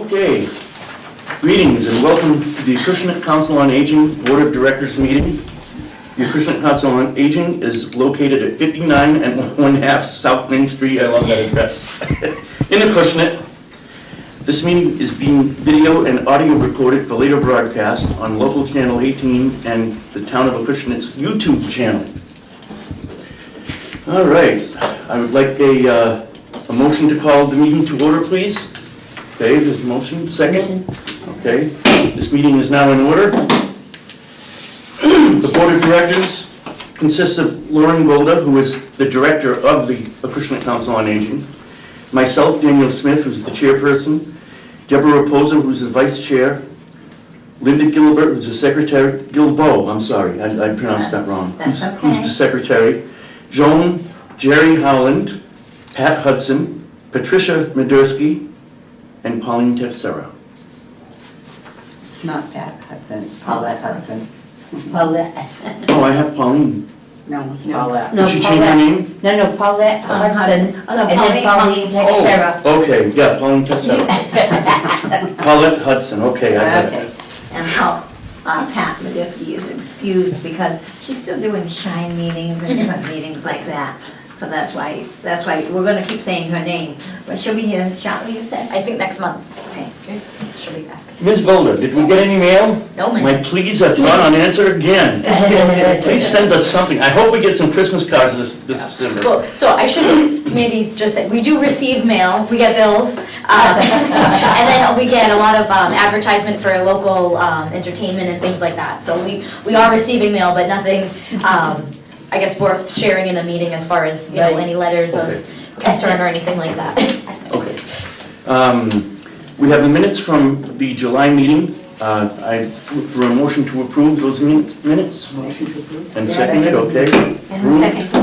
Okay, greetings and welcome to the Acushnet Council on Aging Board of Directors meeting. The Acushnet Council on Aging is located at 59 and 1/2 South Main Street. I love that address. In Acushnet. This meeting is being video and audio recorded for later broadcast on local channel 18 and the Town of Acushnet's YouTube channel. All right, I would like a motion to call the meeting to order, please. Okay, there's a motion, second. Okay, this meeting is now in order. The Board of Directors consists of Lauren Golda, who is the Director of the Acushnet Council on Aging, myself, Daniel Smith, who's the Chairperson, Deborah Raposa, who's the Vice Chair, Linda Gilbert, who's the Secretary, Gilbo, I'm sorry, I pronounced that wrong. That's okay. Who's the Secretary, Joan, Jerry Howland, Pat Hudson, Patricia Medursky, and Pauline Teixeira. It's not Pat Hudson, it's Paulette Hudson. Paulette. Oh, I have Pauline. No, it's Paulette. No, Did she change her name? No, Paulette Hudson, Oh, no, and then Pauline Teixeira. Oh, okay, yeah, Pauline Teixeira. Paulette Hudson, okay, I got it. Okay. And Pat Medursky is excused because she's still doing shine meetings and different meetings like that. So that's why we're gonna keep saying her name. But she'll be here shortly, you said? I think next month. Okay. She'll be back. Ms. Golda, did we get any mail? No, ma'am. My pleas have gone unanswered again. Please send us something. I hope we get some Christmas cards this December. Cool. So I should maybe just say, we do receive mail, we get bills, and then we get a lot of advertisement for local entertainment and things like that. So we are receiving mail, but nothing, I guess, worth sharing in a meeting as far as, you know, any letters of concern or anything like that. Okay. We have the minutes from the July meeting. I look for a motion to approve those minutes. Motion to approve. And second it, okay? And who seconded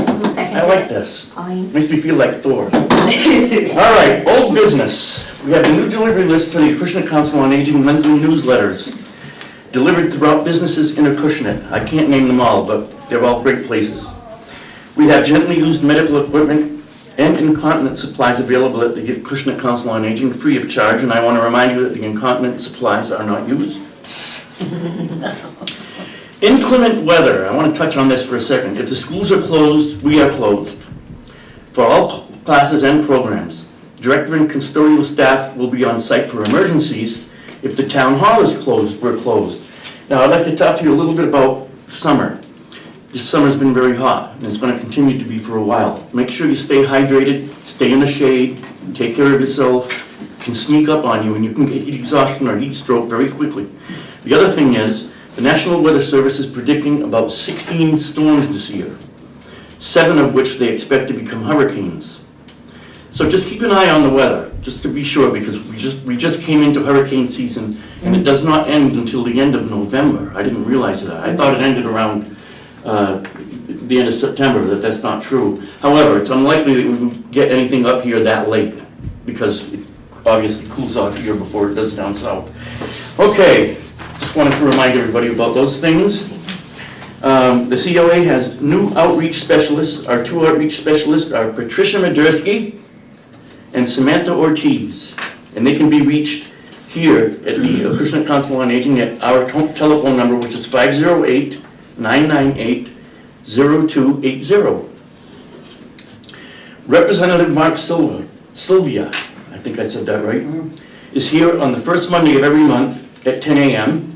I like this. Pauline. Makes me feel like Thor. All right, old business. We have a new delivery list for the Acushnet Council on Aging monthly newsletters delivered throughout businesses in Acushnet. I can't name them all, but they're all great places. We have gently used medical equipment and incontinence supplies available at the Acushnet Council on Aging free of charge, and I want to remind you that the incontinence supplies are not used. Inclement weather, I want to touch on this for a second. If the schools are closed, we are closed for all classes and programs. Director and custodial staff will be on site for emergencies. If the town hall is closed, we're closed. Now, I'd like to talk to you a little bit about summer. This summer's been very hot, and it's going to continue to be for a while. Make sure you stay hydrated, stay in the shade, take care of yourself. It can sneak up on you, and you can get heat exhaustion or heat stroke very quickly. The other thing is, the National Weather Service is predicting about 16 storms this year, 7 of which they expect to become hurricanes. So just keep an eye on the weather, just to be sure, because we just came into hurricane season, and it does not end until the end of November. I didn't realize that. I thought it ended around the end of September. That's not true. However, it's unlikely that we would get anything up here that late, because it obviously cools off here before it does down south. Okay, just wanted to remind everybody about those things. The COA has new outreach specialists. Our 2 outreach specialists are Patricia Medursky and Samantha Ortiz, and they can be reached here at the Acushnet Council on Aging at our telephone number, which is 508-998-0280. Representative Mark Sylvia, I think I said that right, is here on the first Monday of every month at 10 a.m.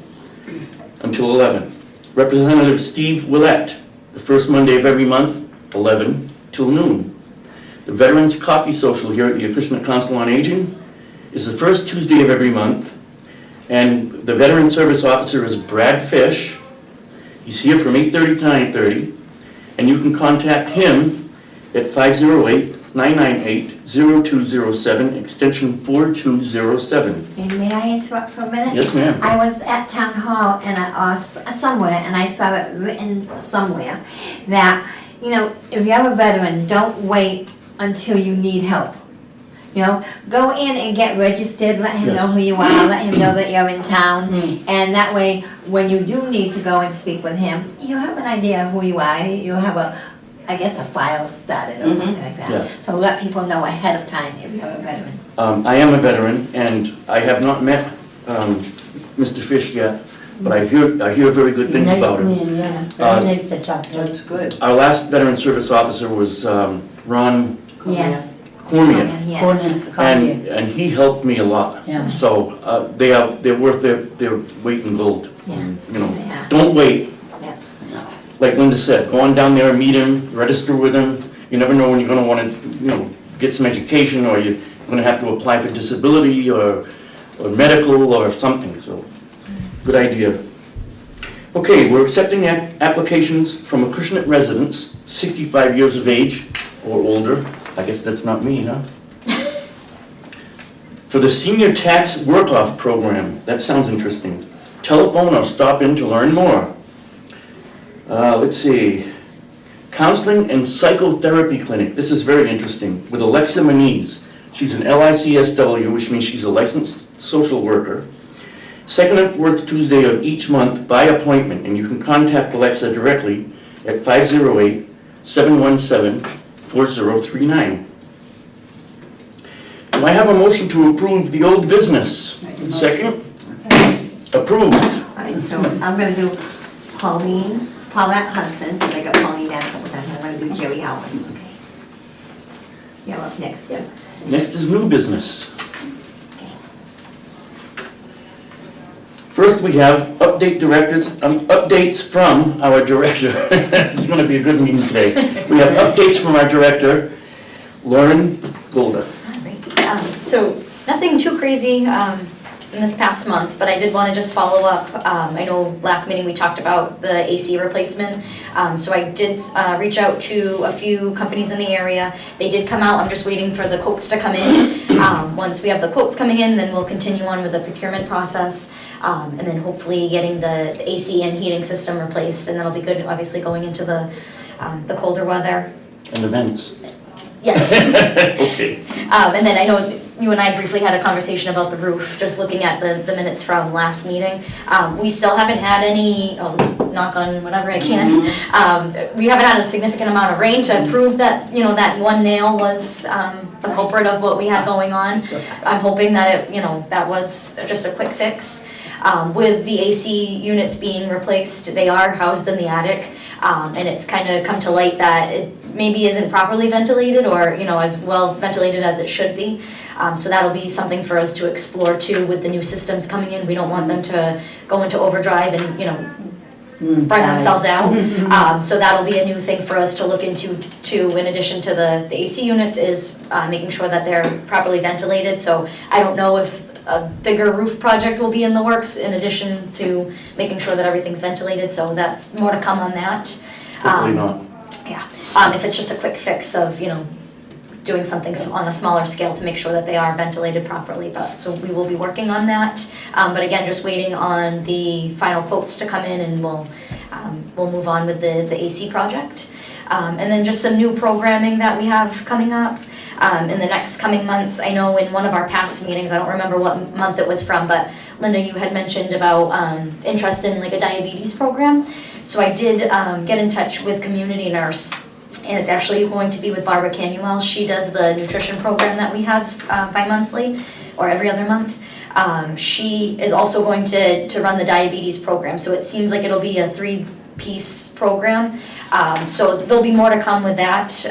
until 11. Representative Steve Willett, the first Monday of every month, 11 till noon. The Veterans Coffee Social here at the Acushnet Council on Aging is the first Tuesday of every month, and the Veteran Service Officer is Brad Fish. He's here from 8:30 to 9:30, and you can contact him at 508-998-0207, extension 4207. May I interrupt for a minute? Yes, ma'am. I was at town hall and somewhere, and I saw it written somewhere that, you know, if you have a veteran, don't wait until you need help. You know, go in and get registered, let him know who you are, let him know that you're in town, and that way, when you do need to go and speak with him, you'll have an idea of who you are. You'll have a file started or something like that. Yeah. So let people know ahead of time if you're a veteran. I am a veteran, and I have not met Mr. Fish yet, but I hear very good things about him. Nice man, yeah, very nice to talk to. That's good. Our last veteran service officer was Ron Yes. Cormier, Corny. and he helped me a lot. Yeah. So they're worth their weight in gold. Yeah. And, you know, Yeah. don't wait. Yeah. Like Linda said, go on down there and meet him, register with him. You never know when you're gonna wanna, get some education, or you're gonna have to apply for disability or medical or something, so, good idea. Okay, we're accepting applications from Acushnet residents, 65 years of age or older. I guess that's not me, huh? For the Senior Tax Work-Off Program. That sounds interesting. Telephone or stop in to learn more. Let's see. Counseling and Psychotherapy Clinic. This is very interesting. With Alexa Moniz. She's an LICSW, which means she's a licensed social worker. Second and fourth Tuesday of each month by appointment, and you can contact Alexa directly at 508-717-4039. Do I have a motion to approve the old business? Second? Approved. All right, so I'm gonna do Paulette Hudson, because I got Pauline down a couple times. I'm gonna do Jerry Howard, okay? You're up next, Deb. Next is new business. First, we have updates from our director. It's going to be a good meeting today. We have updates from our director, Lauren Golda. So nothing too crazy in this past month, but I did want to just follow up. I know last meeting we talked about the AC replacement, so I did reach out to a few companies in the area. They did come out. I'm just waiting for the quotes to come in. Once we have the quotes coming in, then we'll continue on with the procurement process, and then hopefully getting the AC and heating system replaced, and that'll be good, obviously going into the colder weather. And events. Yes. Okay. And then I know you and I briefly had a conversation about the roof, just looking at the minutes from last meeting. We still haven't had any, knock on whatever I can, we haven't had a significant amount of rain to prove that, that one nail was the culprit of what we had going on. I'm hoping that that was just a quick fix. With the AC units being replaced, they are housed in the attic, and it's kind of come to light that it maybe isn't properly ventilated or, as well ventilated as it should be. So that'll be something for us to explore too with the new systems coming in. We don't want them to go into overdrive and, burn themselves out. So that'll be a new thing for us to look into too, in addition to the AC units, is making sure that they're properly ventilated. So I don't know if a bigger roof project will be in the works in addition to making sure that everything's ventilated. So that's more to come on that. Hopefully not. Yeah, if it's just a quick fix of, doing something on a smaller scale to make sure that they are ventilated properly, so we will be working on that. But again, just waiting on the final quotes to come in, and we'll move on with the AC project. And then just some new programming that we have coming up in the next coming months. I know in one of our past meetings, I don't remember what month it was from, but Linda, you had mentioned about interest in like a diabetes program. So I did get in touch with Community Nurse, and it's actually going to be with Barbara Canuel. She does the nutrition program that we have bi-monthly or every other month. She is also going to run the diabetes program, so it seems like it'll be a 3-piece program. So there'll be more to come with that.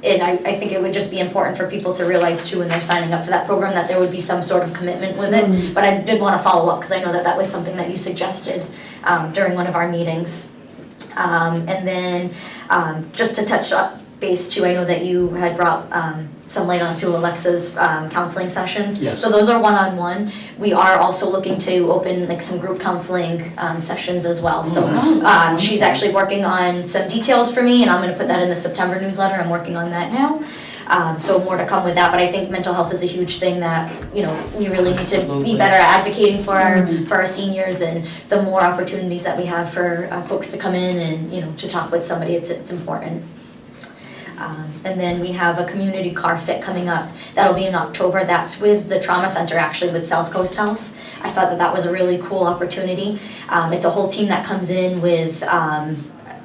And I think it would just be important for people to realize too, when they're signing up for that program, that there would be some sort of commitment with it. But I did want to follow up because I know that was something that you suggested during one of our meetings. And then just to touch base too, I know that you had brought some light onto Alexa's counseling sessions. Yes. So those are one-on-one. We are also looking to open like some group counseling sessions as well. So she's actually working on some details for me, and I'm going to put that in the September newsletter. I'm working on that now. So more to come with that, but I think mental health is a huge thing that, we really need to be better at advocating for our seniors, and the more opportunities that we have for folks to come in and, to talk with somebody, it's important. And then we have a community car fit coming up. That'll be in October. That's with the trauma center, actually, with South Coast Health. I thought that was a really cool opportunity. It's a whole team that comes in with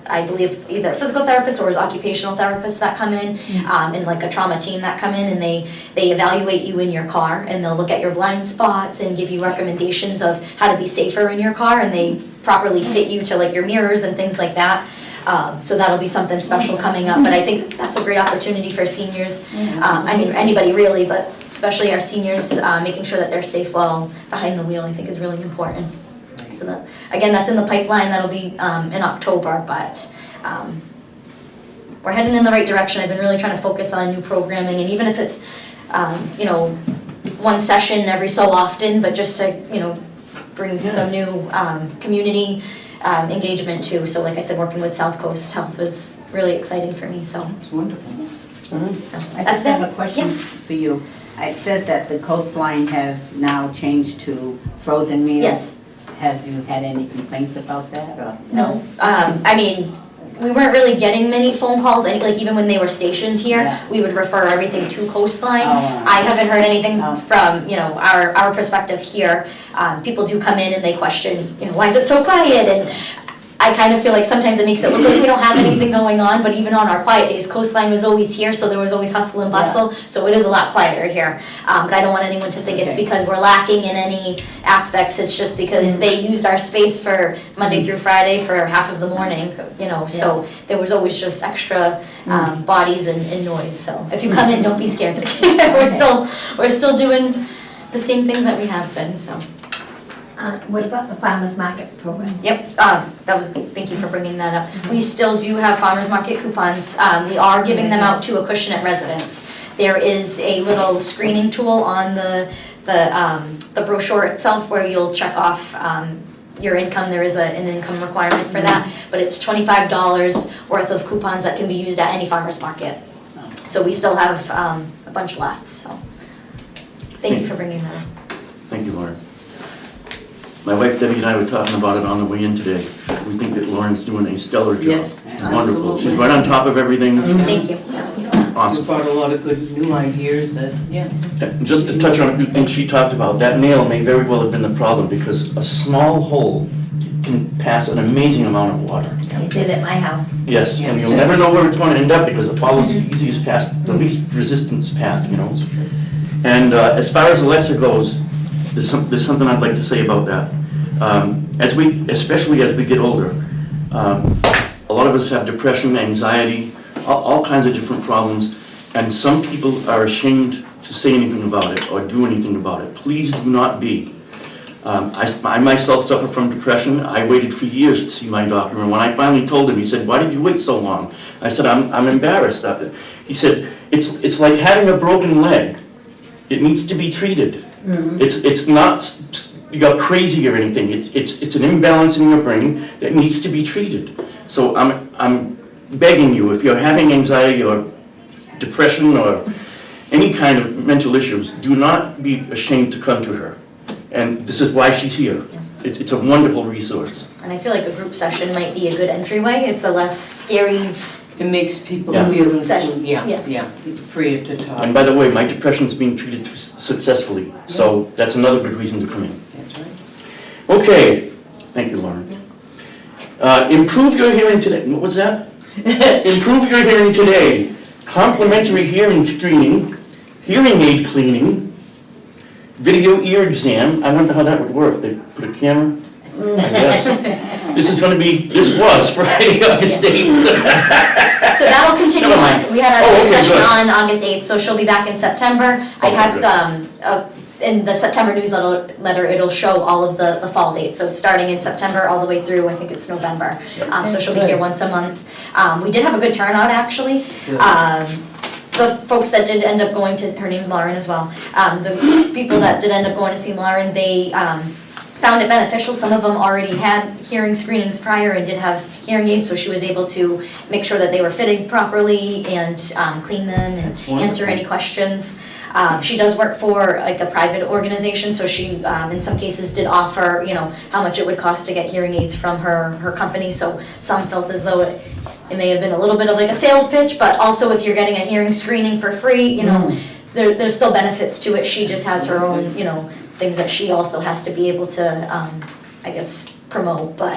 I believe either physical therapists or occupational therapists that come in, and like a trauma team that come in, and they evaluate you in your car, and they'll look at your blind spots and give you recommendations of how to be safer in your car, and they properly fit you to like your mirrors and things like that. So that'll be something special coming up, but I think that's a great opportunity for seniors. I mean, anybody really, but especially our seniors, making sure that they're safe while behind the wheel, I think is really important. So that, again, that's in the pipeline, that'll be in October, but we're heading in the right direction. I've been really trying to focus on new programming, and even if it's, you know, one session every so often, but just to, you know, bring some new community engagement too. So like I said, working with South Coast Health was really exciting for me, so. It's wonderful. So I that's just have it. a question for you. It says that the coastline has now changed to frozen meals. Yes. Have you had any complaints about that, or? No, I mean, we weren't really getting many phone calls, like even when they were stationed here, Yeah. we would refer everything to Coastline. Oh. I haven't heard anything Oh. from, you know, our perspective here. People do come in and they question, you know, why is it so quiet? And I kind of feel like sometimes it makes it look like we don't have anything going on, but even on our quiet days, Coastline was always here, so there was always hustle and bustle, so it is a lot quieter here. But I don't want anyone to think it's Okay. because we're lacking in any aspects, it's just because they used our space for Monday through Friday for half of the morning, you know, so there was always just extra bodies and noise, so if you come in, don't be scared. We're still doing the same things that we have been, so. What about the farmer's market program? Yep, thank you for bringing that up. We still do have farmers market coupons. We are giving them out to Acushnet residents. There is a little screening tool on the brochure itself where you'll check off your income. There is an income requirement for that, but it's $25 worth of coupons that can be used at any farmer's market. So we still have a bunch left, so thank you for bringing that up. Thank you, Lauren. My wife Debbie and I were talking about it on the way in today. We think that Lauren's doing a stellar job. Yes, She's wonderful. absolutely. She's right on top of everything. Thank you. You Awesome. brought a lot of good new ideas and, yeah. Just to touch on a few things she talked about, that nail may very well have been the problem because a small hole can pass an amazing amount of water. It did at my house. Yes, and you'll never know where it's going to end up because it follows the easiest path, the least resistance path, you know? And as far as Alexa goes, there's something I'd like to say about that. Especially as we get older, a lot of us have depression, anxiety, all kinds of different problems, and some people are ashamed to say anything about it or do anything about it. Please do not be. I myself suffer from depression. I waited for years to see my doctor, and when I finally told him, he said, "Why did you wait so long?" I said, I'm embarrassed of it. He said, it's like having a broken leg. It needs to be treated. It's not you got crazy or anything. It's an imbalance in your brain that needs to be treated. So I'm begging you, if you're having anxiety or depression or any kind of mental issues, do not be ashamed to come to her. And this is why she's here. It's a wonderful resource. And I feel like a group session might be a good entryway. It's a less scary. It makes people Yeah. feel, Session. Yeah. freer to talk. And by the way, my depression's being treated successfully. So that's another good reason to come in. That's right. Okay, thank you, Lauren. Improve your hearing today, what was that? Improve your hearing today. Complimentary hearing screening, hearing aid cleaning, video ear exam. I wonder how that would work. They put a camera? I guess. This was Friday, August 8th. So that'll continue Never mind. on. We had our Oh, first okay, session good. on August 8th, so she'll be back in September. I Okay, have, in the September newsletter, it'll show all of the fall dates. So starting in September all the way through, I think it's November. So she'll be here once a month. We did have a good turnout, actually. The folks that did end up going to, her name's Lauren as well, the people that did end up going to see Lauren, they found it beneficial. Some of them already had hearing screenings prior and did have hearing aids, so she was able to make sure that they were fitted properly and clean them and answer any questions. She does work for like a private organization, so she in some cases did offer, you know, how much it would cost to get hearing aids from her company. So some felt as though it may have been a little bit of like a sales pitch, but also if you're getting a hearing screening for free, you know, there's still benefits to it. She just has her own, you know, things that she also has to be able to I guess, promote, but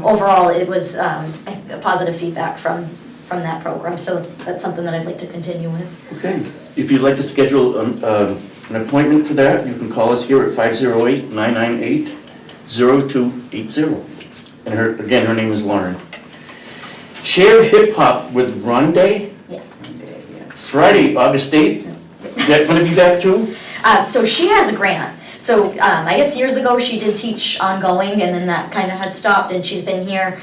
overall, it was a positive feedback from that program, so that's something that I'd like to continue with. Okay, if you'd like to schedule an appointment for that, you can call us here at 508-998-0280. And her name is Lauren. Chair Hip Hop with Rondé, Yes. Friday, August 8th. Is that gonna be back too? So she has a grant. So I guess years ago, she did teach ongoing, and then that kind of had stopped, and she's been here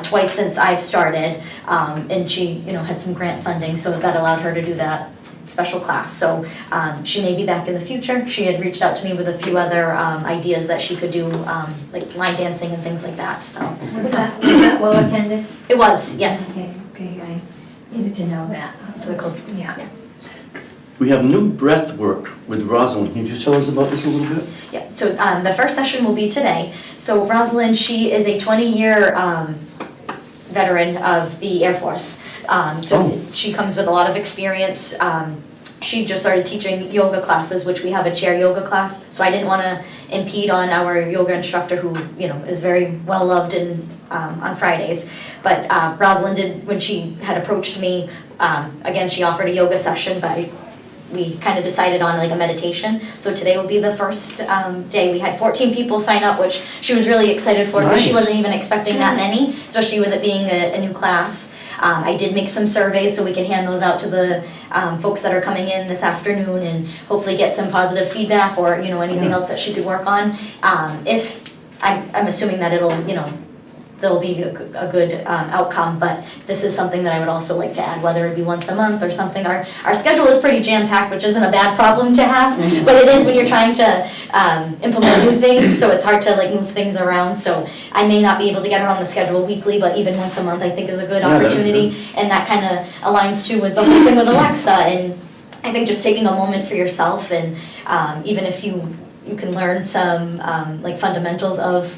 twice since I've started. And she, had some grant funding, so that allowed her to do that special class. So she may be back in the future. She had reached out to me with a few other ideas that she could do, like line dancing and things like that, so. Was that well attended? It was, yes, Okay, I needed to know that. for the culture. Yeah. We have new breath work with Rosalind. Can you tell us about this a little bit? Yeah, so the first session will be today. So Rosalind, she is a 20-year veteran of the Air Force. She comes with a lot of experience. She just started teaching yoga classes, which we have a chair yoga class. So I didn't want to impede on our yoga instructor who, is very well loved on Fridays. But Rosalind did, when she had approached me, again, she offered a yoga session, but we kind of decided on like a meditation. So today will be the first day. We had 14 people sign up, which she was really excited for because she Nice. wasn't even expecting that many, especially with it being a new class. I did make some surveys so we can hand those out to the folks that are coming in this afternoon and hopefully get some positive feedback or anything else that she could work on. If I'm assuming that it'll there'll be a good outcome, but this is something that I would also like to add, whether it be once a month or something. Our schedule is pretty jam-packed, which isn't a bad problem to have, but it is when you're trying to implement new things, so it's hard to like move things around. So I may not be able to get her on the schedule weekly, but even once a month I think is a good opportunity, and that kind of aligns too with the whole thing with Alexa, and I think just taking a moment for yourself, and even if you can learn some like fundamentals of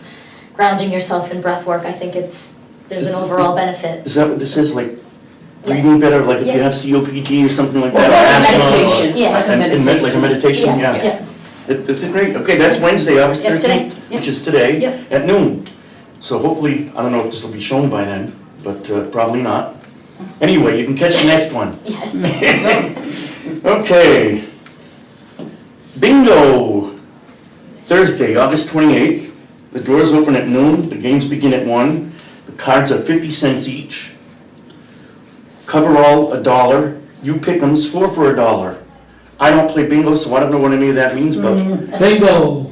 grounding yourself in breath work, I think there's an overall benefit. Is that what this is, like Yes. breathing better, like if you Yeah. have COPD or something like Or that? like asthma, or- meditation, Yeah. like a And meditation. like a meditation, Yes, yeah. It's a great, okay, that's Wednesday, August Yep, 13th, today. Yep. which is today, Yep. at noon. So hopefully, I don't know if this will be shown by then, but probably not. Anyway, you can catch the next one. Yes. Okay. Bingo! Thursday, August 28th. The doors open at noon, the games begin at 1. The cards are 50 cents each. Coverall, $1. You pick'ems, 4 for $1. I don't play bingo, so I don't know what any of that means, but. Bingo!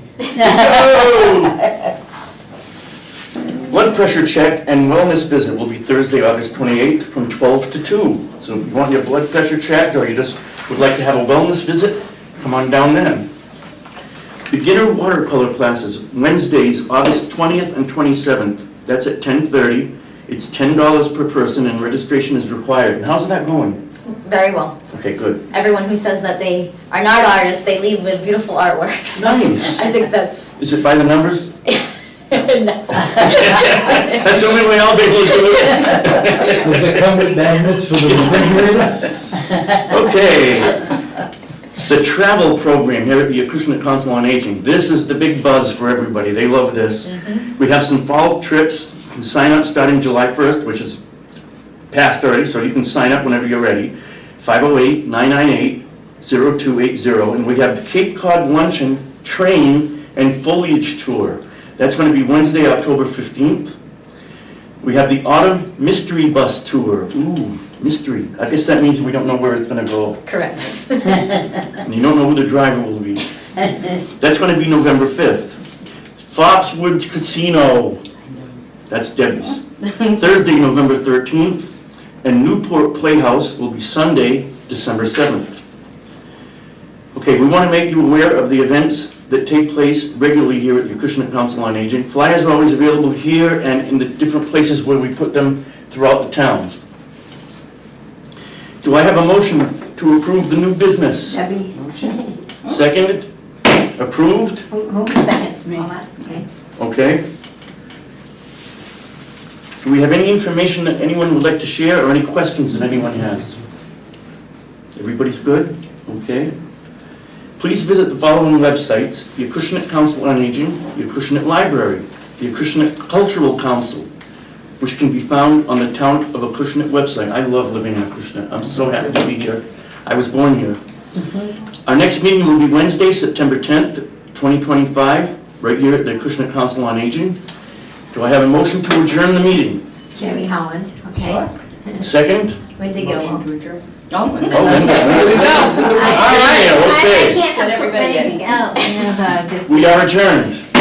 Blood pressure check and wellness visit will be Thursday, August 28th from 12 to 2. So if you want your blood pressure checked or you just would like to have a wellness visit, come on down then. Beginner watercolor classes, Wednesdays, August 20th and 27th. That's at 10:30. It's $10 per person and registration is required. And how's that going? Very well. Okay, good. Everyone who says that they are not artists, they leave with beautiful artworks. Nice. I think that's Is it by the numbers? no. That's the only way I'll be able to do it. Does it come with magnets for the refrigerator? Okay. The travel program here at the Acushnet Council on Aging. This is the big buzz for everybody. They love this. We have some fall trips. You can sign up starting July 1st, which is past already, so you can sign up whenever you're ready. 508-998-0280. And we have the Cape Cod Luncheon, Train, and Foliage Tour. That's going to be Wednesday, October 15th. We have the Autumn Mystery Bus Tour. Ooh, mystery. I guess that means we don't know where it's going to go. Correct. And you don't know who the driver will be. That's going to be November 5th. Foxwoods Casino. That's Debbie's. Thursday, November 13th. And Newport Playhouse will be Sunday, December 7th. Okay, we want to make you aware of the events that take place regularly here at the Acushnet Council on Aging. Flyers are always available here and in the different places where we put them throughout the towns. Do I have a motion to approve the new business? Debbie, Seconded? Approved? who was second? All that, okay. Okay. Do we have any information that anyone would like to share or any questions that anyone has? Everybody's good? Okay. Please visit the following websites: the Acushnet Council on Aging, the Acushnet Library, the Acushnet Cultural Council, which can be found on the Town of Acushnet website. I love living in Acushnet. I'm so happy to be here. I was born here. Our next meeting will be Wednesday, September 10th, 2025, right here at the Acushnet Council on Aging. Do I have a motion to adjourn the meeting? Jerry Holland, okay? Second? Wendy Gilmore. Motion to adjourn. Oh, there we go. All right, I okay. can't put anything else in this. We are adjourned.